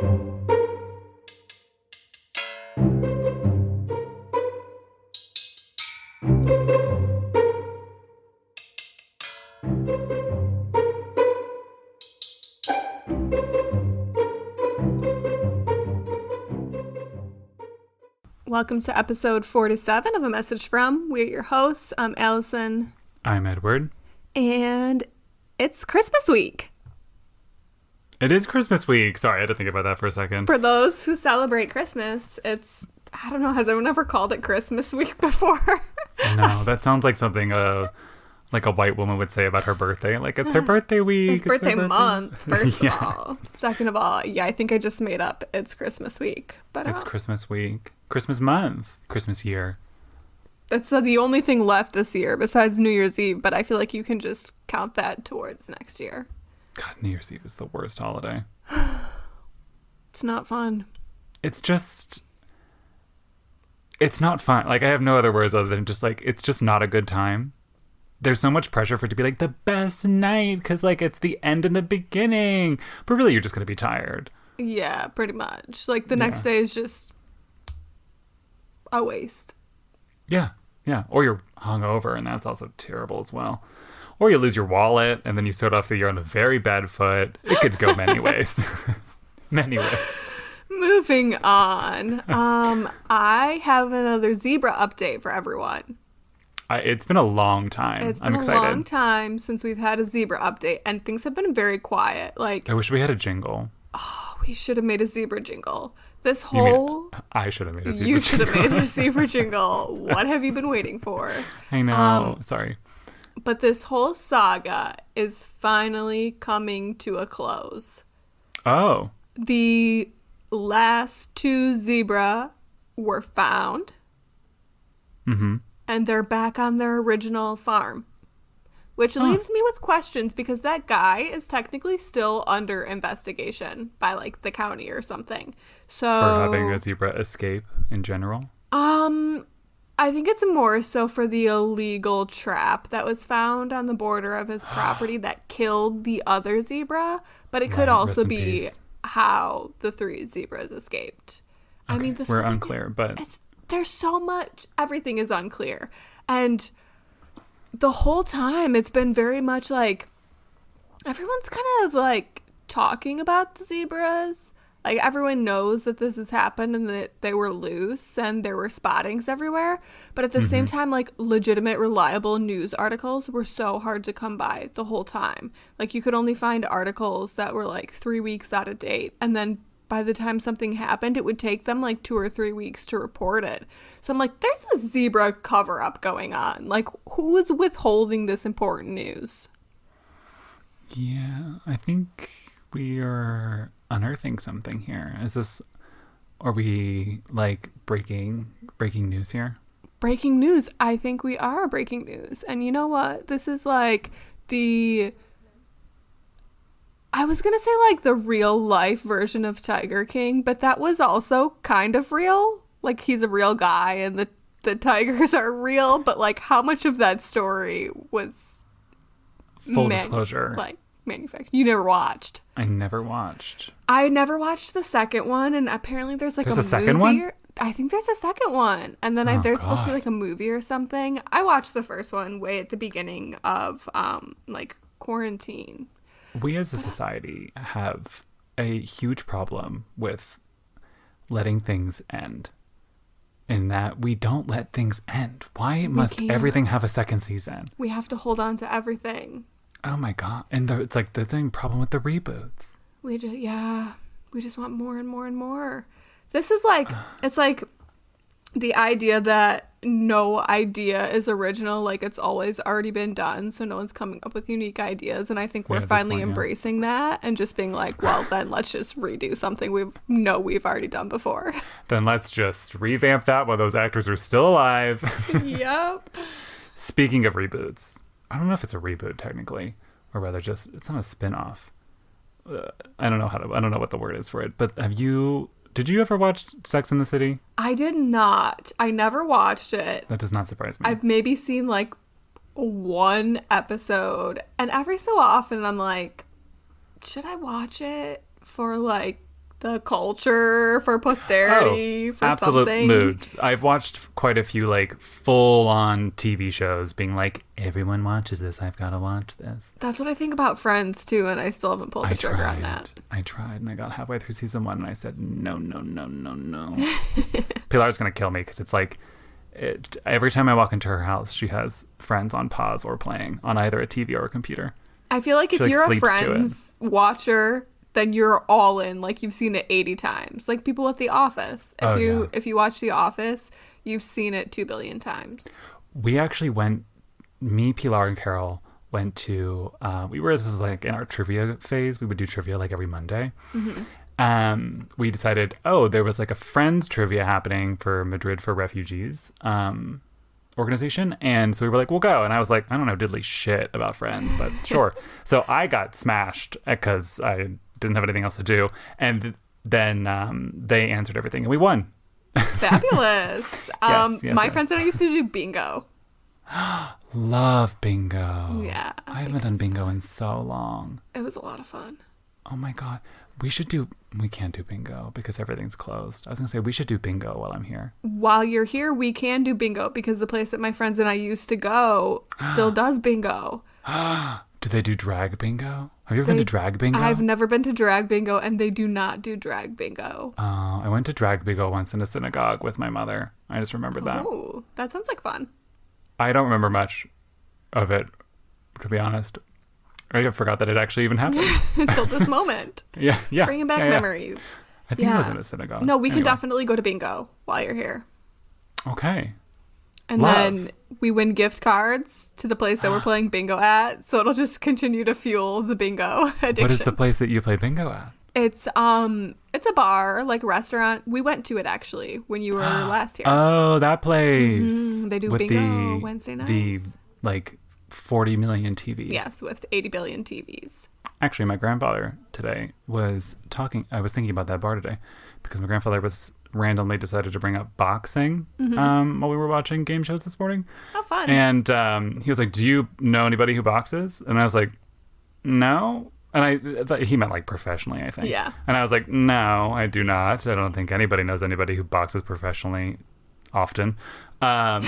Welcome to episode 47 of A Message From. We're your hosts. I'm Alyson. I'm Edward. And it's Christmas week. It is Christmas week. Sorry, I had to think about that for a second. For those who celebrate Christmas, I don't know, has anyone ever called it Christmas week before? No, that sounds like something like a white woman would say about her birthday. Like, it's her birthday week. It's birthday month, first of all. Second of all, yeah, I think I just made up it's Christmas week. But it's Christmas week. Christmas month. Christmas year. That's the only thing left this year besides New Year's Eve, but I feel like you can just count that towards next year. God, New Year's Eve is the worst holiday. It's not fun. It's not fun. Like, I have no other words other than just, like, it's just not a good time. There's so much pressure for it to be, like, the best night because, like, it's the end and the beginning. But really, you're just going to be tired. Yeah, pretty much. Like, the next day is just a waste. Yeah. Or you're hungover, and that's also terrible as well. Or you lose your wallet, and then you start off the year on a very bad foot. It could go many ways. Many ways. Moving on. I have another zebra update for everyone. It's been a long time. I'm excited. A long time since we've had a zebra update, and things have been very quiet. Like, I wish we had a jingle. Oh, we should have made a zebra jingle. I should have made a zebra jingle. You should have made a zebra jingle. What have you been waiting for? I know. Sorry. But this whole saga is finally coming to a close. Oh. The last two zebra were found. Mm-hmm. And they're back on their original farm. Which leaves me with questions because that guy is technically still under investigation by, like, the county or something. So for having a zebra escape in general? I think it's more so for the illegal trap that was found on the border of his property that killed the other zebra. But it could also be how the three zebras escaped. Okay. I mean, we're unclear, but there's so much. Everything is unclear. And the whole time it's been very much like everyone's kind of like talking about the zebras. Like, everyone knows that this has happened and that they were loose and there were spottings everywhere. But at the same time, like, legitimate, reliable news articles were so hard to come by the whole time. Like, you could only find articles that were like 3 weeks out of date. And then by the time something happened, it would take them like 2 or 3 weeks to report it. So I'm like, there's a zebra cover up going on. Like, who is withholding this important news? Yeah, I think we are unearthing something here. Are we like breaking news here? Breaking news. I think we are breaking news. And you know what? This is like I was going to say like the real life version of Tiger King, but that was also kind of real. Like, he's a real guy and the tigers are real, but like how much of that story was full disclosure, like manufactured? You never watched? I never watched. I never watched the second one, and apparently there's like a movie. second one? I think there's a second one, and then there's supposed to be like a movie or something. I watched the first one way at the beginning of like quarantine. We as a society have a huge problem with letting things end, in that we don't let things end. Why must everything have a second season? We have to hold on to everything. Oh my God. And it's like the same problem with the reboots. We just want more and more and more. This is like, it's like the idea that no idea is original, like it's always already been done, so no one's coming up with unique ideas. And I think we're finally embracing that and just being like, well, then let's just redo something we've already done before. Then let's just revamp that while those actors are still alive. Yep. Speaking of reboots, I don't know if it's a reboot technically, or rather just it's not a spin-off. I don't know what the word is for it, but did you ever watch Sex and the City? I did not. I never watched it. That does not surprise me. I've maybe seen like one episode, and every so often I'm like, should I watch it for like the culture for posterity for absolute something. mood. I've watched quite a few like full-on TV shows being like, everyone watches this, I've got to watch this. That's what I think about Friends too, and I still haven't pulled the trigger on that. I tried, and I got halfway through season 1, and I said, no. Pilar's gonna kill me because it's like, every time I walk into her house, she has Friends on pause or playing on either a TV or a computer. I feel like if She, you're a sleeps to Friends watcher, then you're all in. Like, you've seen it 80 times. Like people with The Office. If you watch The Office, you've seen it 2 billion times. We actually went, me, Pilar, and Carol went to, this is like in our trivia phase. We would do trivia like every Monday. Mm-hmm. We decided, there was like a Friends trivia happening for Madrid for Refugees organization. And so we were like, we'll go. And I was like, I don't know diddly shit about Friends, but sure. So I got smashed because I didn't have anything else to do. And then they answered everything and we won. Fabulous. Yes. Friends and I used to do bingo. Love bingo. Yeah. I haven't done bingo in so long. It was a lot of fun. Oh my God. We can't do bingo because everything's closed. I was going to say we should do bingo while I'm here. While you're here, we can do bingo because the place that my friends and I used to go still does bingo. Do they do drag bingo? Have you ever been to drag bingo? I've never been to drag bingo, and they do not do drag bingo. I went to drag bingo once in a synagogue with my mother. I just remembered that. Oh, that sounds like fun. I don't remember much of it, to be honest. I forgot that it actually even happened. Until this moment. Yeah. Bringing back memories. I think it was in a synagogue. No, we can definitely go to bingo while you're here. Okay. And then we win gift cards to the place that we're playing bingo at, so it'll just continue to fuel the bingo addiction. What is the place that you play bingo at? It's a bar, like a restaurant. We went to it actually when you were last here. Oh, that place. Mm-hmm. They do bingo Wednesday nights. The like 40 million TVs. Yes, with 80 billion TVs. Actually, my grandfather today was talking. I was thinking about that bar today because my grandfather was randomly decided to bring up boxing while we were watching game shows this morning. How fun. And he was like, do you know anybody who boxes? And I was like, no. And I thought he meant like professionally, I think. Yeah. And I was like, no, I do not. I don't think anybody knows anybody who boxes professionally often. And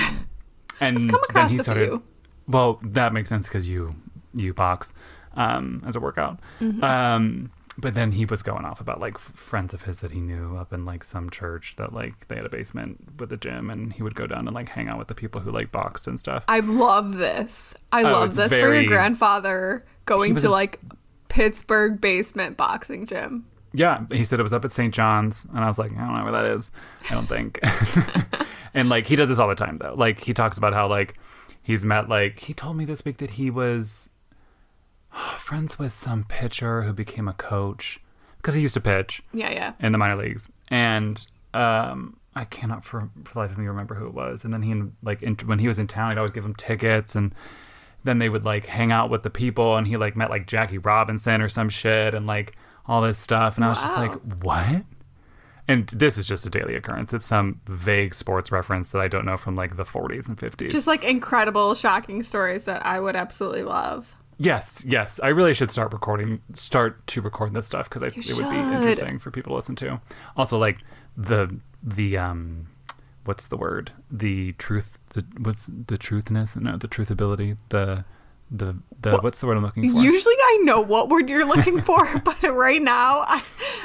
I've come across then he a started, few. Well, that makes sense because you box as a workout. Mm-hmm. But then he was going off about like friends of his that he knew up in like some church that like they had a basement with a gym, and he would go down and like hang out with the people who like boxed and stuff. I love this. I love this for your grandfather going to like Pittsburgh basement boxing gym. Yeah, he said it was up at St. John's, and I was like, I don't know where that is. I don't think. And like he does this all the time though. Like he talks about how like he's met, like he told me this week that he was friends with some pitcher who became a coach because he used to pitch. Yeah. In the minor leagues, and I cannot for the life of me remember who it was. And then he when he was in town, he'd always give him tickets, and then they would like hang out with the people, and he like met like Jackie Robinson or some shit, and like all this stuff. And I was just like, what? And this is just a daily occurrence. It's some vague sports reference that I don't know from like the 40s and 50s. Just like incredible, shocking stories that I would absolutely love. Yes. I really should start to record this stuff because it would be interesting for people to listen to. Also, like the what's the word? The truth. What's the truthness? No, the truthability. What's the word I'm looking for? Usually, I know what word you're looking for, but right now,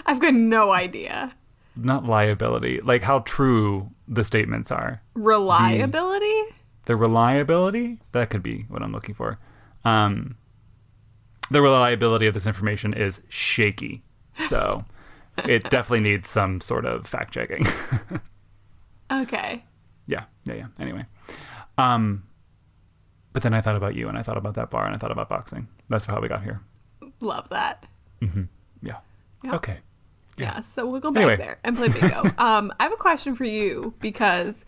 I've got no idea. Not liability. Like how true the statements are. Reliability. The reliability. That could be what I'm looking for. The reliability of this information is shaky. So it definitely needs some sort of fact checking. Okay. Yeah. Anyway. But then I thought about you, and I thought about that bar, and I thought about boxing. That's how we got here. Love that. Mm-hmm. Yeah. Okay. Yeah. So we'll go back there and play bingo. I have a question for you because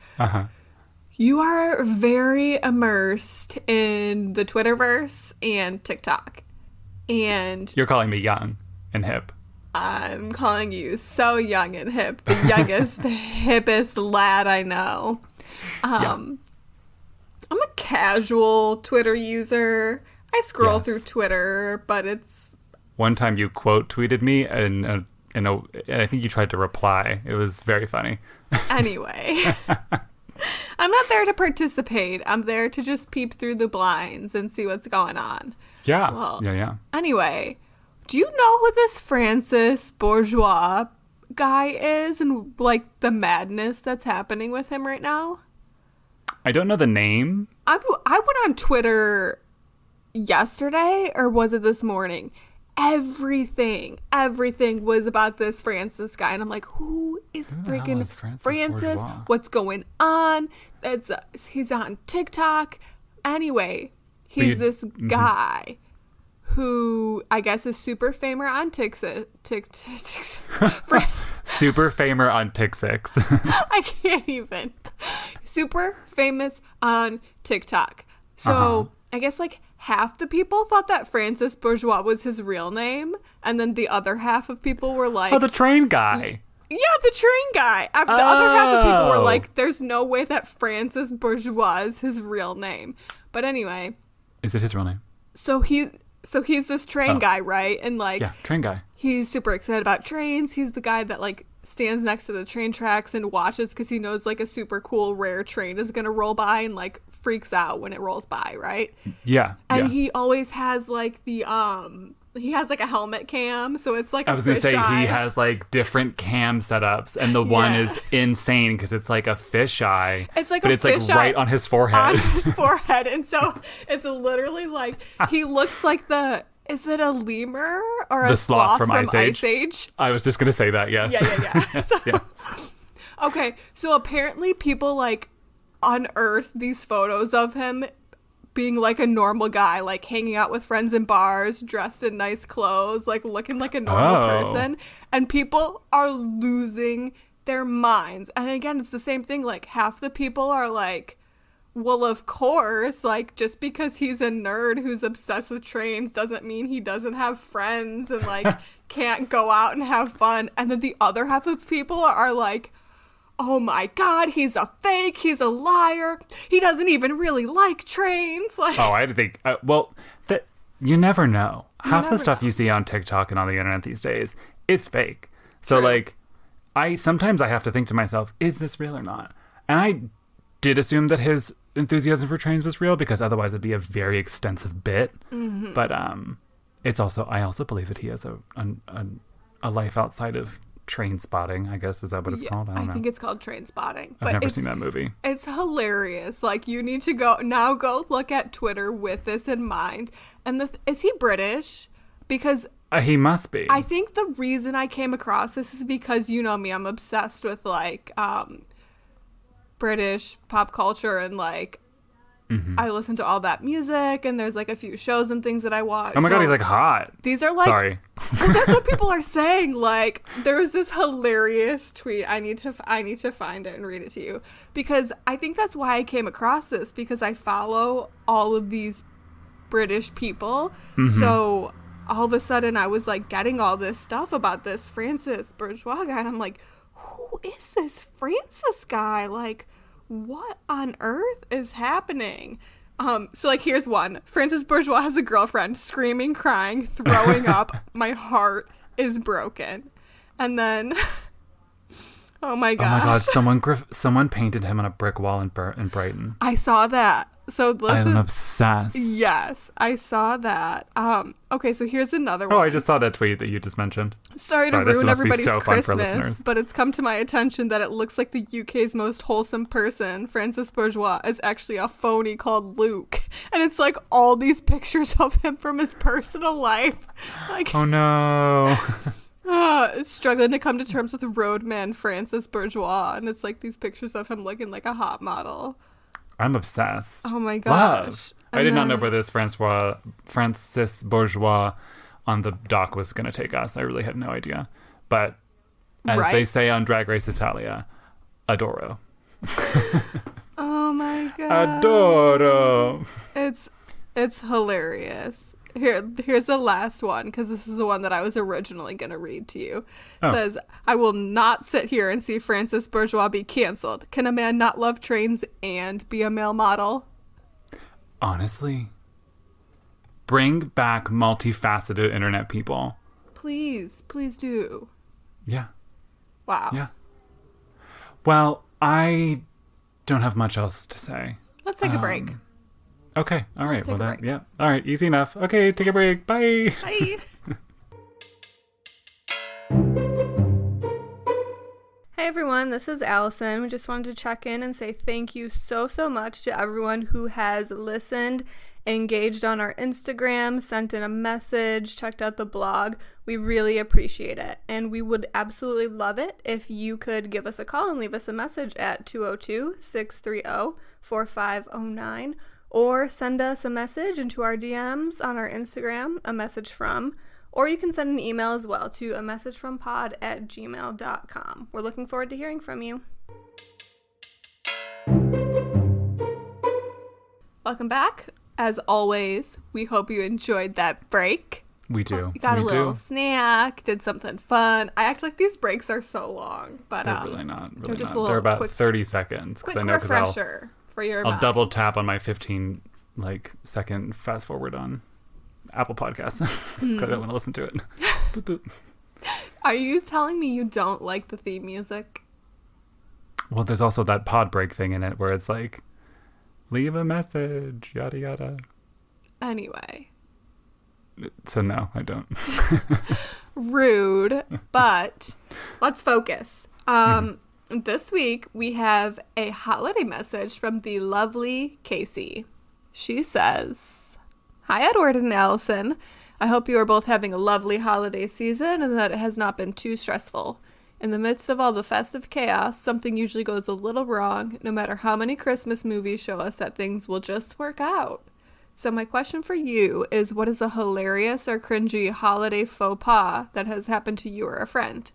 you are very immersed in the Twitterverse and TikTok. And you're calling me young and hip. I'm calling you so young and hip, the youngest, hippest lad I know. I'm a casual Twitter user. I scroll through Twitter, but it's... One time you quote tweeted me in I think you tried to reply. It was very funny. Anyway, I'm not there to participate. I'm there to just peep through the blinds and see what's going on. Yeah. Well, Yeah. Anyway, do you know who this Francis Bourgeois guy is and like the madness that's happening with him right now? I don't know the name. I went on Twitter yesterday, or was it this morning? Everything was about this Francis guy, and I'm like, who is freaking Francis? Bourgeois? What's going on? He's on TikTok. Anyway, he's this guy who I guess is super famous on TikTok. Super famous on TikTok. I can't even. Super famous on TikTok. So I guess like half the people thought that Francis Bourgeois was his real name, and then the other half of people were like, Oh, the train guy. yeah, the train guy. The other half of people were like, there's no way that Francis Bourgeois is his real name. But anyway. Is it his real name? So he's this train guy, right? And like, yeah, train guy. He's super excited about trains. He's the guy that like stands next to the train tracks and watches because he knows like a super cool rare train is gonna roll by and like freaks out when it rolls by, right? Yeah. And he always has like the he has like a helmet cam, so it's like I was gonna say he has like different cam setups, and the one is insane because it's like a fisheye. It's like but a it's like fisheye right on his forehead. On his forehead, and so it's literally like he looks like is it a lemur or the a sloth from Ice Age? I was just gonna say that. Yes. Yeah. Yes. Okay, so apparently people like unearthed these photos of him being like a normal guy, like hanging out with friends in bars, dressed in nice clothes, like looking like a normal person. And people are losing their minds. And again, it's the same thing. Like half the people are like, well, of course, like just because he's a nerd who's obsessed with trains doesn't mean he doesn't have friends and like can't go out and have fun. And then the other half of people are like, oh my God, he's a fake, he's a liar, he doesn't even really like trains. Like, I think, that you never know. Half the stuff you see on TikTok and on the internet these days is fake. So like, sometimes I have to think to myself, is this real or not? And I did assume that his enthusiasm for trains was real because otherwise it'd be a very extensive bit. Mm-hmm. But I also believe that he has a life outside of train spotting, I guess. Is that what it's called? I don't know. I think it's called Train Spotting. I've never seen that movie. It's hilarious. Like, you need to go look at Twitter with this in mind. And is he British? Because he must be. I think the reason I came across this is because, you know me, I'm obsessed with like British pop culture and like I listen to all that music, and there's like a few shows and things that I watch. Oh my God, he's like hot. These are like, sorry. Well, that's what people are saying. Like, there was this hilarious tweet. I need to find it and read it to you because I think that's why I came across this, because I follow all of these British people. Mm-hmm. So all of a sudden I was like getting all this stuff about this Francis Bourgeois guy, and I'm like, who is this Francis guy? Like, what on earth is happening? So like, here's one. Francis Bourgeois has a girlfriend, screaming, crying, throwing up. My heart is broken. And then, oh my gosh. Someone painted him on a brick wall in Brighton. I saw that. So listen. I'm obsessed. Yes, I saw that. Okay, so here's another one. Oh, I just saw that tweet that you just mentioned. Sorry to ruin everybody's Christmas, but it's come to my attention that it looks like the UK's most wholesome person, Francis Bourgeois, is actually a phony called Luke. And it's like all these pictures of him from his personal life. Like, oh no. Struggling to come to terms with roadman Francis Bourgeois. And it's like these pictures of him looking like a hot model. I'm obsessed. Oh my gosh. Love. I did not know where this Francis Bourgeois on the dock was going to take us. I really had no idea. But as they say on Drag Race Italia, adoro. Oh my god. Adoro. It's hilarious. Here's the last one, because this is the one that I was originally going to read to you. It says, I will not sit here and see Francis Bourgeois be canceled. Can a man not love trains and be a male model? Honestly, bring back multifaceted internet people. Please do. Yeah. Wow. Yeah. Well, I don't have much else to say. Let's take a break. Okay. All right. take Well, a break. yeah. All right. Easy enough. Okay. Take a break. Bye. Bye. Hey everyone, this is Alyson. We just wanted to check in and say thank you so much to everyone who has listened, engaged on our Instagram, sent in a message, checked out the blog. We really appreciate it. And we would absolutely love it if you could give us a call and leave us a message at 202-630-4509 or send us a message into our DMs on our Instagram, a message from, or you can send an email as well to a messagefrompod@gmail.com. We're looking forward to hearing from you. Welcome back. As always, we hope you enjoyed that break. We do. You got a little snack, did something fun. I act like these breaks are so long, but they're really not. Really they're just not. a little They're about quick, 30 seconds. quick I know, refresher for your I'll mind. double tap on my 15 second fast forward on Apple Podcasts because I don't want to listen to it. Boop, boop. Are you telling me you don't like the theme music? Well, there's also that pod break thing in it where it's like, leave a message, yada yada. Anyway. So no, I don't. Rude, but let's focus. This week we have a holiday message from the lovely Casey. She says, "Hi Edward and Alyson. I hope you are both having a lovely holiday season and that it has not been too stressful. In the midst of all the festive chaos, something usually goes a little wrong, no matter how many Christmas movies show us that things will just work out. So my question for you is, what is a hilarious or cringy holiday faux pas that has happened to you or a friend?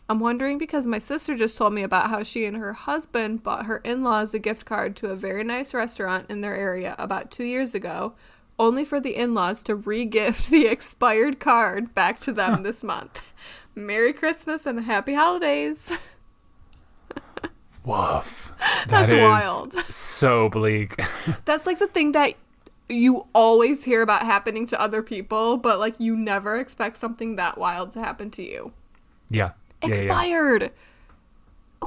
I'm wondering because my sister just told me about how she and her husband bought her in-laws a gift card to a very nice restaurant in their area about 2 years ago, only for the in-laws to re-gift the expired card back to them this month. Merry Christmas and happy holidays." Woof. That's wild. So bleak. That's like the thing that you always hear about happening to other people, but like you never expect something that wild to happen to you. Yeah. Expired. Yeah.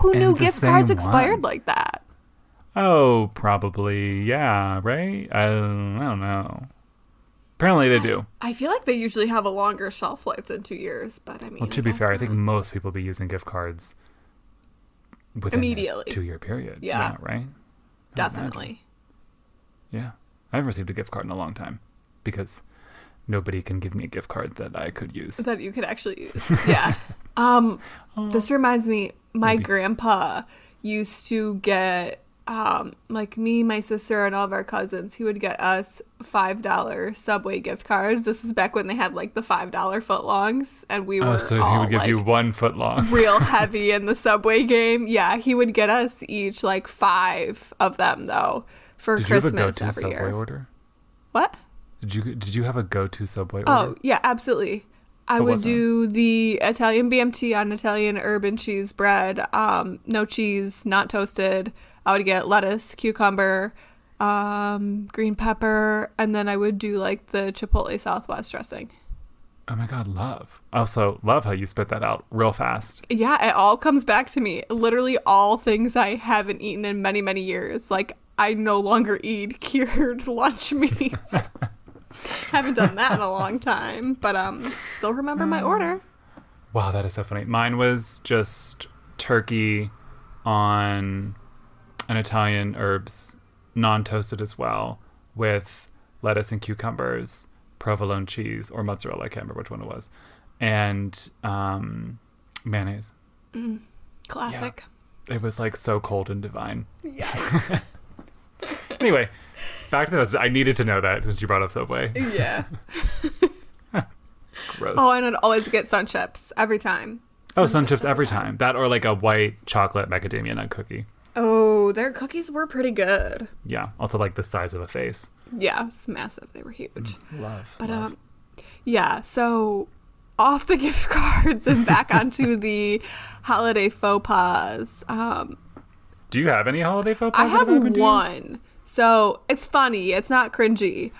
Who knew And the gift cards same expired one. like that? Oh, probably. Yeah, right? I don't know. Apparently they do. I feel like they usually have a longer shelf life than 2 years, but I mean, Well, to be guess fair, I think not. most people be using gift cards within Immediately. a 2-year period. Yeah. Right? I would Definitely. imagine. Yeah. I haven't received a gift card in a long time because nobody can give me a gift card that I could use. That you could actually use. Yeah. This reminds me, my grandpa used to get, like me, my sister, and all of our cousins, he would get us $5 Subway gift cards. This was back when they had like the $5 footlongs, and we were so all he would give like, you 1 foot long. real heavy in the Subway game. Yeah, he would get us each like 5 of them though for Did you have a Christmas go-to every Subway year. order? What? Did you have a go-to Subway order? Oh, yeah, absolutely. I What would was it? do the Italian BMT on Italian urban cheese bread, no cheese, not toasted. I would get lettuce, cucumber, green pepper, and then I would do like the Chipotle Southwest dressing. Oh my God, love. Also, love how you spit that out real fast. Yeah, it all comes back to me. Literally all things I haven't eaten in many, many years. Like, I no longer eat cured lunch meats. Haven't done that in a long time, but still remember my order. Wow, that is so funny. Mine was just turkey on an Italian herbs, non-toasted as well, with lettuce and cucumbers, provolone cheese, or mozzarella, I can't remember which one it was, and mayonnaise. Classic. Yeah. It was like so cold and divine. Yes. Anyway, back to this. I needed to know that since you brought up Subway. Yeah. Gross. Oh, and I'd always get sun chips every time. Sun chips every time. That or like a white chocolate macadamia nut cookie. Oh, their cookies were pretty good. Yeah. Also like the size of a face. Yeah, it's massive. They were huge. Love. But yeah, so off the gift cards and back onto the holiday faux pas. Do you have any holiday faux I pas? have that happened to you? one. So it's funny. It's not cringy.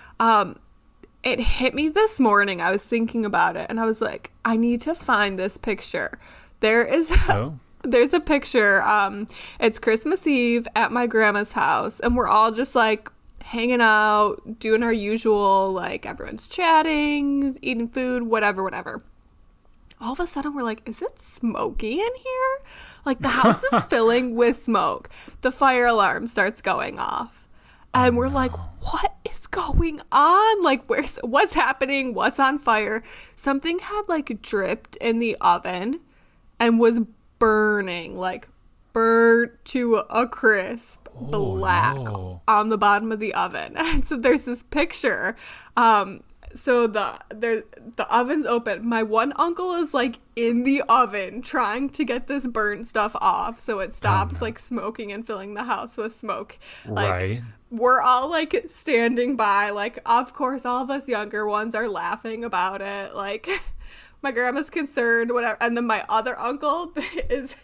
It hit me this morning. I was thinking about it and I was like, I need to find this picture. There is Oh. there's a picture. It's Christmas Eve at my grandma's house, and we're all just like hanging out, doing our usual, like everyone's chatting, eating food, whatever. All of a sudden we're like, is it smoky in here? Like the house is filling with smoke. The fire alarm starts going off. And we're like, what is going on? Like, what's happening? What's on fire? Something had like dripped in the oven and was burning, like burnt to a crisp black on the bottom of the oven. And so there's this picture. So the oven's open. My one uncle is like in the oven trying to get this burnt stuff off so it stops like smoking and filling the house with smoke. Like, Right. we're all like standing by, like, of course all of us younger ones are laughing about it. Like, my grandma's concerned, whatever. And then my other uncle is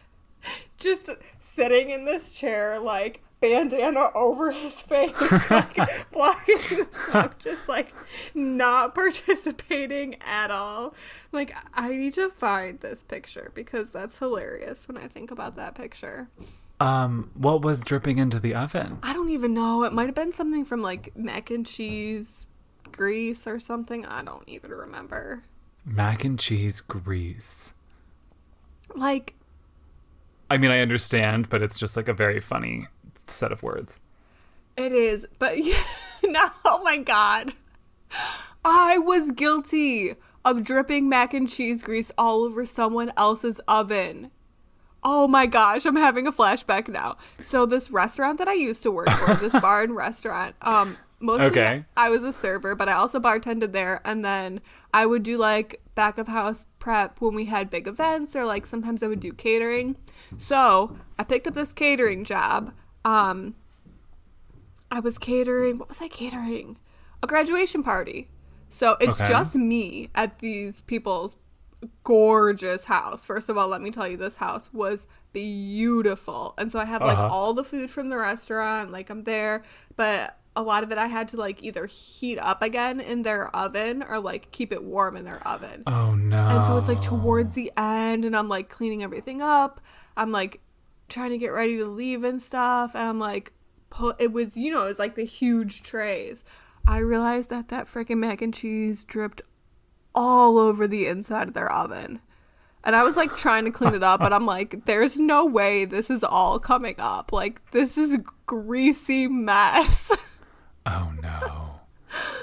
just sitting in this chair, like, bandana over his face, like, blocking the smoke, just, like, not participating at all. Like, I need to find this picture because that's hilarious when I think about that picture. What was dripping into the oven? I don't even know. It might have been something from, like, mac and cheese grease or something. I don't even remember. Mac and cheese grease. Like, I mean, I understand, but it's just like a very funny set of words. it is, but no, oh my God. I was guilty of dripping mac and cheese grease all over someone else's oven. Oh my gosh, I'm having a flashback now. So this restaurant that I used to work for, this bar and restaurant, mostly I was a server, but I also bartended there, and then I would do like back of house prep when we had big events, or like sometimes I would do catering. So I picked up this catering job. I was catering, what was I catering? A graduation party. So it's just me at these people's gorgeous house. First of all, let me tell you, this house was beautiful. And so I have like all the food from the restaurant, like I'm there, but a lot of it I had to like either heat up again in their oven or like keep it warm in their oven. Oh no. And so it's like towards the end, and I'm like cleaning everything up. I'm like trying to get ready to leave and stuff, and I'm like, it was, you know, it was like the huge trays. I realized that freaking mac and cheese dripped all over the inside of their oven. And I was like trying to clean it up, but I'm like, there's no way this is all coming up. Like, this is a greasy mess. Oh no.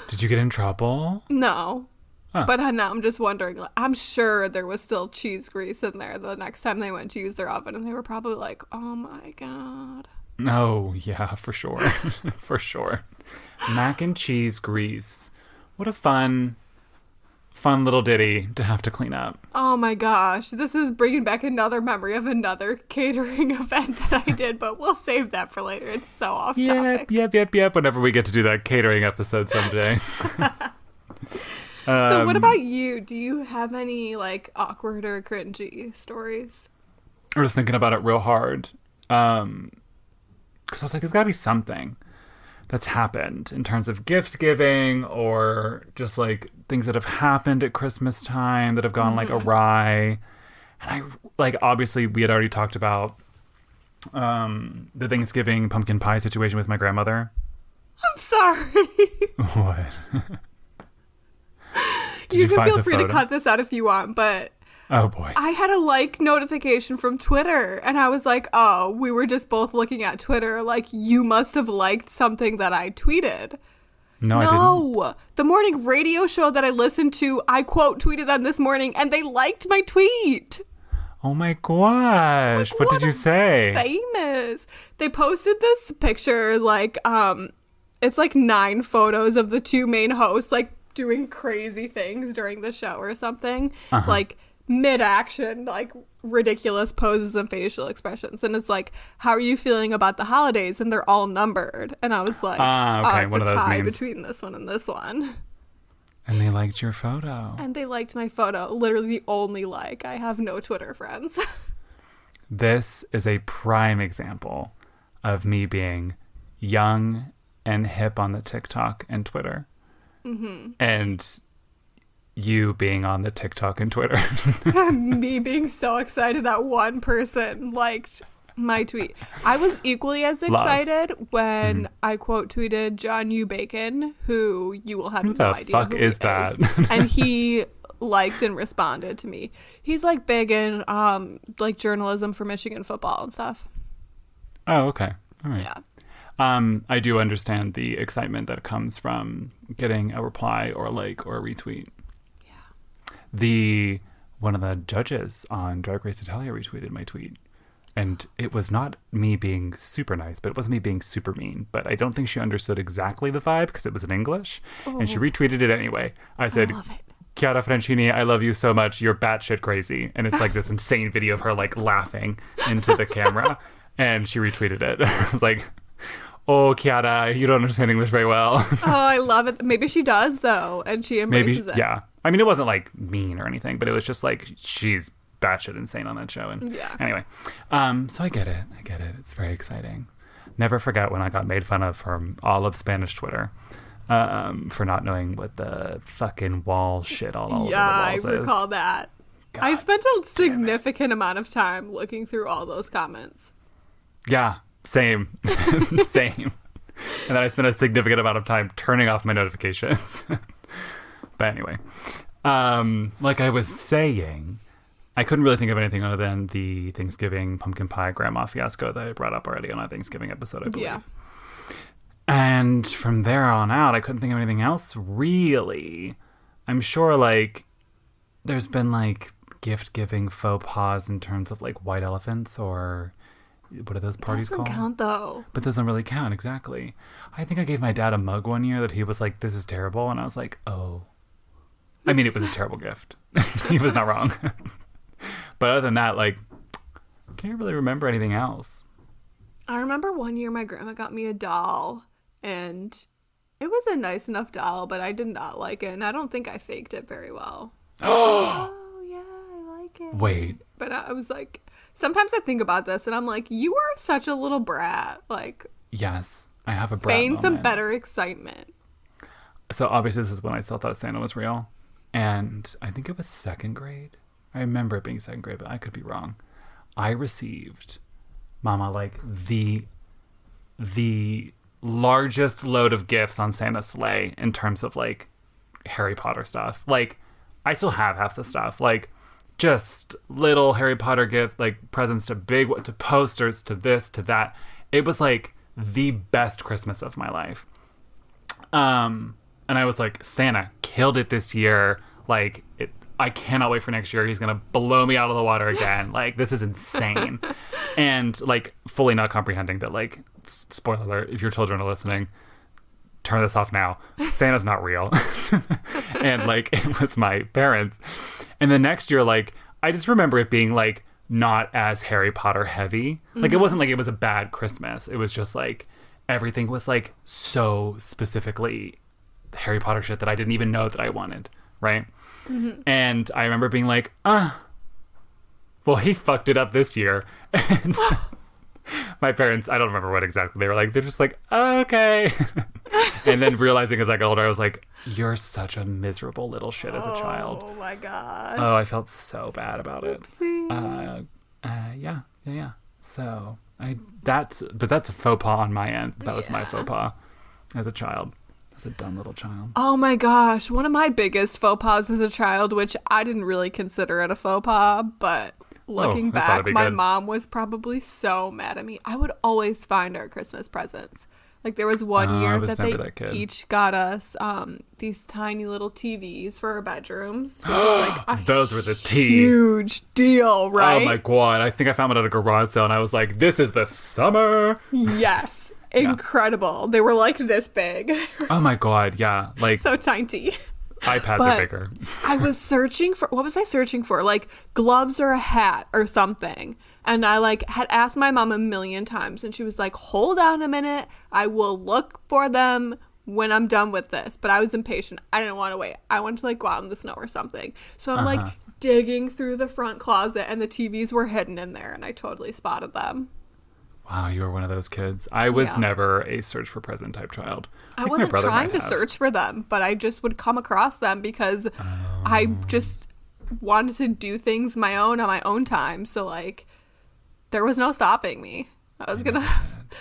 Did you get in trouble? No. But now I'm just wondering, like, I'm sure there was still cheese grease in there the next time they went to use their oven, and they were probably like, oh my God. Oh yeah, for sure. For sure. Mac and cheese grease. What a fun little ditty to have to clean up. Oh my gosh, this is bringing back another memory of another catering event that I did, but we'll save that for later. It's so off topic. Yep. Whenever we get to do that catering episode someday. So what about you? Do you have any like awkward or cringy stories? I was thinking about it real hard. Because I was like, there's got to be something that's happened in terms of gift giving or just like things that have happened at Christmas time that have gone like awry. And I like, obviously we had already talked about the Thanksgiving pumpkin pie situation with my grandmother. I'm sorry. What? You can feel free to cut this out if you want, but oh boy. I had a like notification from Twitter, and I was like, oh, we were just both looking at Twitter, like, you must have liked something that I tweeted. No, I didn't. The morning radio show that I listened to, I quote tweeted them this morning, and they liked my tweet. Oh my gosh. Like, what did you say? Famous. They posted this picture, like, it's like 9 photos of the 2 main hosts, like, doing crazy things during the show or something. Like, mid-action, like, ridiculous poses and facial expressions. And it's like, how are you feeling about the holidays? And they're all numbered. And I was like, okay, it's one a of those tie memes. between this one and this one. And they liked your photo. And they liked my photo. Literally the only like. I have no Twitter friends. This is a prime example of me being young and hip on the TikTok and Twitter. And you being on the TikTok and Twitter. Me being so excited that one person liked my tweet. I was equally as excited when I quote tweeted John U. Bacon, who you will have Who no the idea fuck who is he that? And he liked and responded to me. He's like big in like journalism for Michigan football and stuff. Oh, okay. All right. Yeah. I do understand the excitement that comes from getting a reply or a like or a retweet. Yeah. One of the judges on Drag Race Italia retweeted my tweet. And it was not me being super nice, but it wasn't me being super mean. But I don't think she understood exactly the vibe because it was in English. Oh. And she retweeted it anyway. I said, Chiara Francini, I love you so much. You're batshit crazy. And it's like this insane video of her like laughing into the camera. And she retweeted it. I was like, oh, Chiara, you don't understand English very well. Oh, I love it. Maybe she does, though. And she embraces it. Yeah. I mean, it wasn't like mean or anything, but it was just like she's batshit insane on that show. And anyway, so I get it. It's very exciting. Never forget when I got made fun of from all of Spanish Twitter for not knowing what the fucking wall shit all over the walls is. Yeah, I recall that. God, I spent a significant amount of time looking through all those comments. Yeah, same. Same. And then I spent a significant amount of time turning off my notifications. But anyway, like I was saying, I couldn't really think of anything other than the Thanksgiving pumpkin pie grandma fiasco that I brought up already on our Thanksgiving episode, I believe. Yeah. And from there on out, I couldn't think of anything else, really. I'm sure, like, there's been, like, gift-giving faux pas in terms of, like, white elephants or... What are those parties called? Doesn't count, though. But doesn't really count, exactly. I think I gave my dad a mug one year that he was like, this is terrible. And I was like, oh. I mean, it was a terrible gift. He was not wrong. But other than that, like, can't really remember anything else. I remember one year my grandma got me a doll, and it was a nice enough doll, but I did not like it, and I don't think I faked it very well. Oh, yeah, I like it. Wait. But I was like, sometimes I think about this, and I'm like, you are such a little brat. Like, yes, I have a brat feign moment. some better excitement. So obviously this is when I still thought Santa was real, and I think it was second grade. I remember it being second grade, but I could be wrong. I received, Mama, like the largest load of gifts on Santa's sleigh in terms of like Harry Potter stuff. Like, I still have half the stuff. Like, just little Harry Potter gift, like presents to posters, to this, to that. It was like the best Christmas of my life. And I was like, Santa killed it this year. Like, I cannot wait for next year. He's going to blow me out of the water again. Like, this is insane. And, like, fully not comprehending that, like, spoiler alert, if your children are listening, turn this off now. Santa's not real. And, like, it was my parents. And the next year, like, I just remember it being, like, not as Harry Potter heavy. Like, it wasn't like it was a bad Christmas. It was just, like, everything was, like, so specifically Harry Potter shit that I didn't even know that I wanted. Right? Mm-hmm. And I remember being like, well, he fucked it up this year. And my parents, I don't remember what exactly they were like. They're just like, okay. And then realizing as I got older, I was like, you're such a miserable little shit as a child. Oh my God. Oh, I felt so bad about it. Oopsie. Yeah. So that's a faux pas on my end. That was my faux pas as a child. As a dumb little child. Oh my gosh. One of my biggest faux pas as a child, which I didn't really consider it a faux pas, but looking back, my mom was probably so mad at me. I would always find our Christmas presents. Like, there was one year that they each got us these tiny little TVs for our bedrooms. Which was like those were the huge deal, right? Oh my God. I think I found it at a garage sale and I was like, this is the summer. Yes. Incredible. Yeah. They were like this big. Oh my God. Yeah. Like, so tiny. iPads are bigger. I was searching for, what was I searching for? Like gloves or a hat or something. And I like had asked my mom a million times and she was like, hold on a minute. I will look for them when I'm done with this. But I was impatient. I didn't want to wait. I wanted to like go out in the snow or something. So I'm like digging through the front closet and the TVs were hidden in there and I totally spotted them. Wow, you were one of those kids. I was Yeah. never a search for present type child. I think my wasn't brother trying might to have. search for them, but I just would come across them because I just wanted to do things my own on my own time. So like there was no stopping me. I was gonna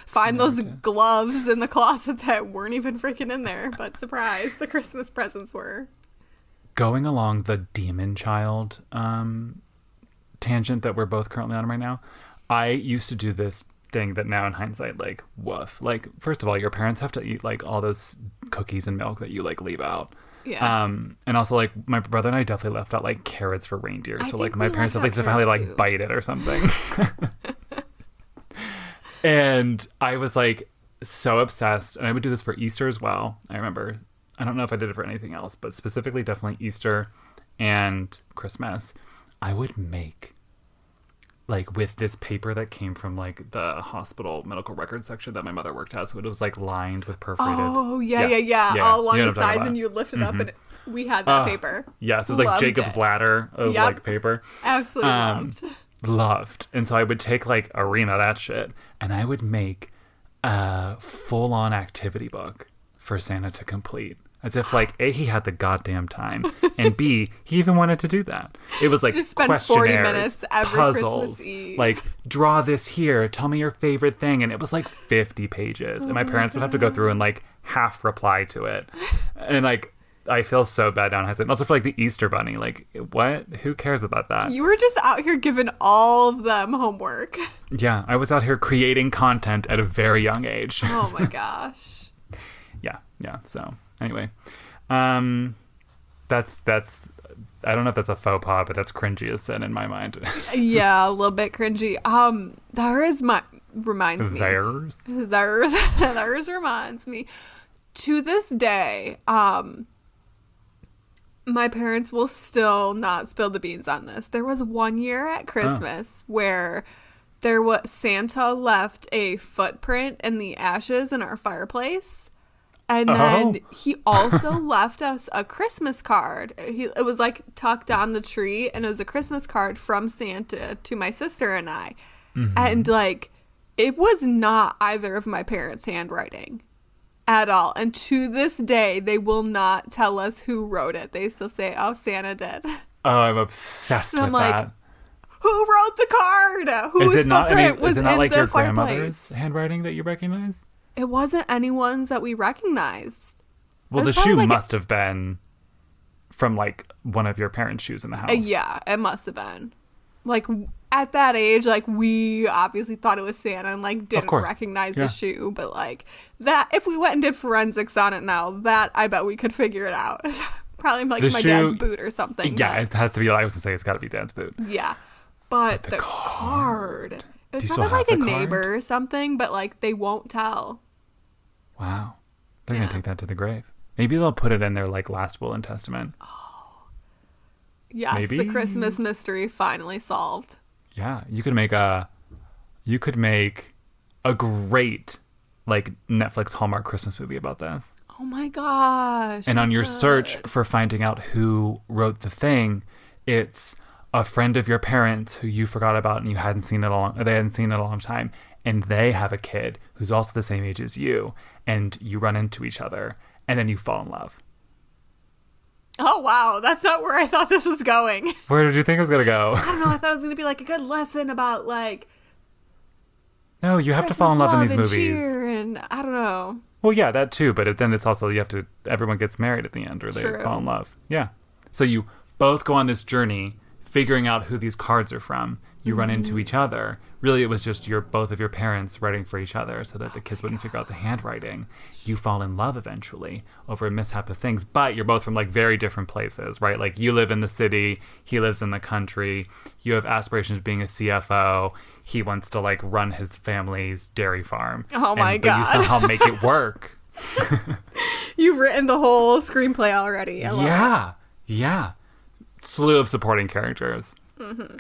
find those gloves in the closet that weren't even freaking in there, but surprise, the Christmas presents were. Going along the demon child tangent that we're both currently on right now, I used to do this thing that now in hindsight, like, woof. Like, first of all, your parents have to eat like all those cookies and milk that you like leave out. Yeah. And also like my brother and I definitely left out like carrots for reindeer. I So think like my we parents had left like to out finally carrots, like too. bite it or something. And I was like so obsessed, and I would do this for Easter as well. I remember, I don't know if I did it for anything else, but specifically definitely Easter and Christmas. I would make, like, with this paper that came from like the hospital medical records section that my mother worked at, so it was like lined with perforated. Oh, yeah. Yeah, All along you know the what I'm talking sides, about. and you lift it up, and we had that paper. Yes, it was like Loved Jacob's it. ladder of Yep. like paper. Absolutely loved. Loved. And so I would take like a ream of that shit, and I would make a full-on activity book for Santa to complete. As if like A, he had the goddamn time, and B, he even wanted to do that. It was like Just spend 40 questionnaires, minutes every puzzles, Christmas Eve. like draw this here, tell me your favorite thing, and it was like 50 pages. And my parents would have to go through and like half reply to it. And like I feel so bad now in hindsight. And also for like the Easter bunny, like what? Who cares about that? You were just out here giving all of them homework. Yeah, I was out here creating content at a very young age. Oh my gosh. Yeah. So anyway, that's I don't know if that's a faux pas, but that's cringy as sin in my mind. Yeah, a little bit cringy. Reminds me. Theirs reminds me. To this day, my parents will still not spill the beans on this. There was one year at Christmas where Santa left a footprint in the ashes in our fireplace. And then he also left us a Christmas card. It was like tucked on the tree, and it was a Christmas card from Santa to my sister and I. And like, it was not either of my parents' handwriting at all. And to this day, they will not tell us who wrote it. They still say, "Oh, Santa did." Oh, I'm obsessed And I'm with like, that. Who wrote the card? Is it not? I mean, was is it not in like the your fireplace? grandmother's handwriting that you recognize? It wasn't anyone's that we recognized. Well, It the was probably shoe like must have been from like one of your parents' shoes in the house. Yeah, it must have been. Like at that age, like we obviously thought it was Santa and like didn't course. recognize Yeah. the shoe, but like that, if we went and did forensics on it now, that I bet we could figure it out. Probably like The my shoe- dad's boot or something. Yeah, but- it has to be. I was gonna say it's got to be Dad's boot. yeah. But the card. card. It Do was you probably still like have a the card? neighbor or something, but like they won't tell. Wow, they're Yeah. gonna take that to the grave. Maybe they'll put it in their like last will and testament. Yes, Maybe. the Christmas mystery finally solved. Yeah, you could make a great like Netflix Hallmark Christmas movie about this. Oh my gosh. And on your good. search for finding out who wrote the thing, it's a friend of your parents who you forgot about and they hadn't seen in a long time, and they have a kid who's also the same age as you, and you run into each other, and then you fall in love. Oh wow, that's not where I thought this was going. Where did you think it was gonna go? I don't know. I thought it was gonna be like a good lesson about like No, you have to fall in Christmas love in these and movies. cheer and I don't know. Well, yeah, that too, but then it's also everyone gets married at the end, or they True. fall in love. Yeah. So you both go on this journey figuring out who these cards are from. You run into each other. Really, it was just both of your parents writing for each other so that the kids wouldn't figure out the handwriting. You fall in love eventually over a mishap of things, but you're both from like very different places, right? Like you live in the city, he lives in the country. You have aspirations of being a CFO. He wants to like run his family's dairy farm. Oh my But you God. somehow make it work. You've written the whole screenplay already. I love it. Yeah. Slew of supporting characters.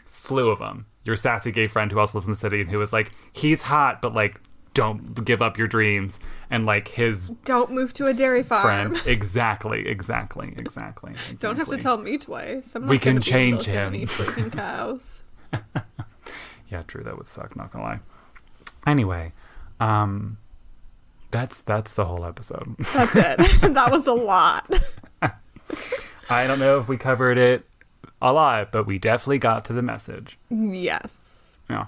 Slew of them. Your sassy gay friend who also lives in the city and who was like, he's hot, but like, don't give up your dreams. And like his Don't move to a dairy farm. friend. Exactly. Don't have to tell me twice. I'm not We can gonna be change milking him. any freaking cows. Yeah, true. That would suck. Not gonna lie. Anyway, that's the whole episode. That's it. That was a lot. I don't know if we covered it a lot, but we definitely got to the message. Yes. Yeah.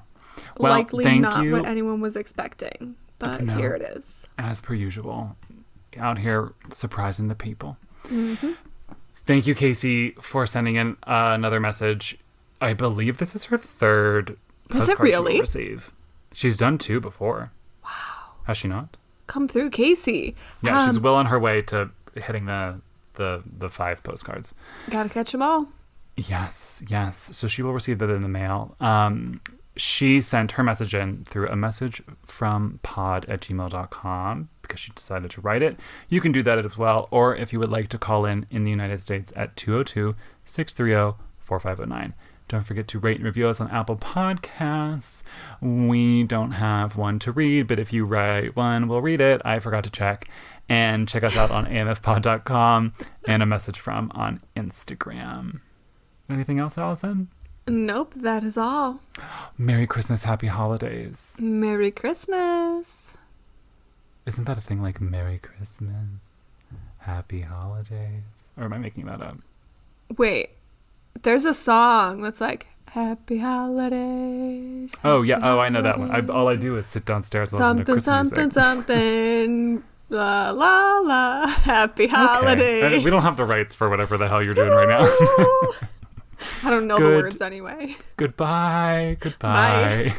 Well, likely thank not you. what anyone was expecting, but No. here it is. As per usual, out here surprising the people. Mm-hmm. Thank you, Casey, for sending in another message. I believe this is her third Is it postcard she will really? receive. She's done 2 before. Wow. Has she not? Come through, Casey. Yeah, she's well on her way to hitting the 5 postcards. Gotta catch them all. Yes. So she will receive that in the mail. She sent her message in through a message from pod@gmail.com because she decided to write it. You can do that as well. Or if you would like to call in the United States at 202-630-4509. Don't forget to rate and review us on Apple Podcasts. We don't have one to read, but if you write one, we'll read it. I forgot to check. And check us out on amfpod.com and a message from on Instagram. Anything else, Alyson? Nope, that is all. Merry Christmas, Happy Holidays. Merry Christmas. Isn't that a thing like Merry Christmas, Happy Holidays? Or am I making that up? Wait, there's a song that's like, Happy Holidays. Oh, yeah. Happy Oh, I know that one. Holidays. All I do is sit downstairs and listen to Christmas music. Something. La, la, la. Happy Holidays. Okay. We don't have the rights for whatever the hell you're doing right now. I don't know the words anyway. Goodbye. Bye.